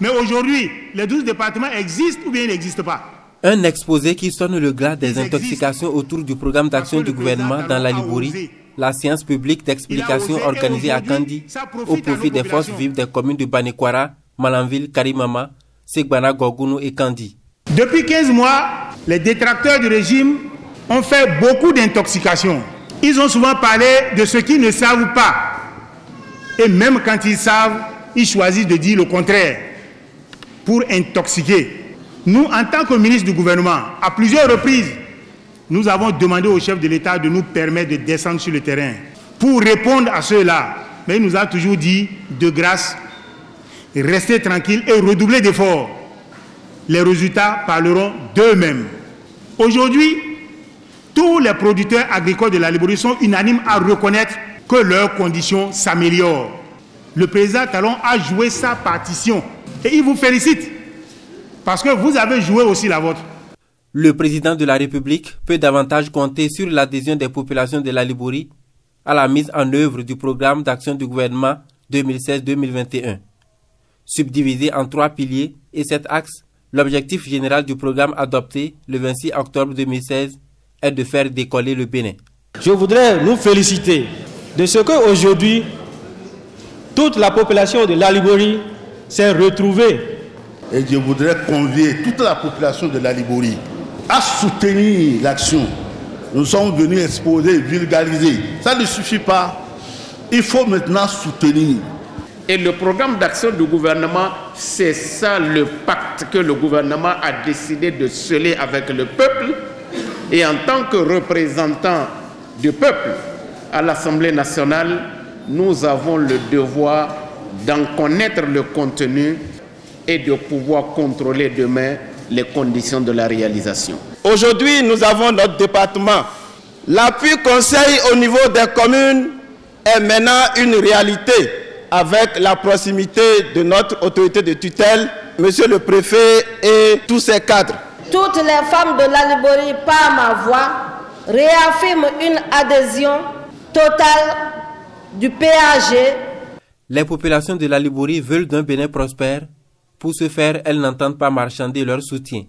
Mais aujourd'hui, les 12 départements existent ou bien ils n'existent pas? Un exposé qui sonne le glas des intoxications autour du programme d'action du gouvernement dans la Libouri, la séance publique d'explication organisée à Kandi au profit des forces vives des communes de Banekwara, Malanville, Karimama, Segbana, Gorgounou et Kandi. Depuis 15 mois, les détracteurs du régime ont fait beaucoup d'intoxications. Ils ont souvent parlé de ce qu'ils ne savent pas. Et même quand ils savent, ils choisissent de dire le contraire pour intoxiquer. Nous, en tant que ministre du gouvernement, à plusieurs reprises, nous avons demandé au chef de l'État de nous permettre de descendre sur le terrain pour répondre à ceux-là. Mais il nous a toujours dit, de grâce, restez tranquille et redoublez d'efforts. Les résultats parleront d'eux-mêmes. Aujourd'hui, tous les producteurs agricoles de la Libouri sont unanimes à reconnaître que leurs conditions s'améliorent. Le président Talon a joué sa partition et il vous félicite parce que vous avez joué aussi la vôtre. Le président de la République peut davantage compter sur l'adhésion des populations de la Libouri à la mise en œuvre du programme d'action du gouvernement 2016-2021. Subdivisé en 3 piliers et 7 axes, l'objectif général du programme adopté le 26 octobre 2016 est de faire décoller le Bénin. Je voudrais nous féliciter de ce qu'aujourd'hui, toute la population de la Libouri s'est retrouvée. Et je voudrais convier toute la population de la Libouri à soutenir l'action. Nous sommes venus exposer, vulgariser. Ça ne suffit pas. Il faut maintenant soutenir. Et le programme d'action du gouvernement, c'est ça le pacte que le gouvernement a décidé de sceller avec le peuple. Et en tant que représentant du peuple à l'Assemblée nationale, nous avons le devoir d'en connaître le contenu et de pouvoir contrôler demain les conditions de la réalisation. Aujourd'hui, nous avons notre département. L'appui conseil au niveau des communes est maintenant une réalité avec la proximité de notre autorité de tutelle, monsieur le préfet et tous ses cadres. Toutes les femmes de la Libouri, par ma voix, réaffirment une adhésion totale du PAG. Les populations de la Libouri veulent d'un Bénin prospère. Pour ce faire, elles n'entendent pas marchander leur soutien.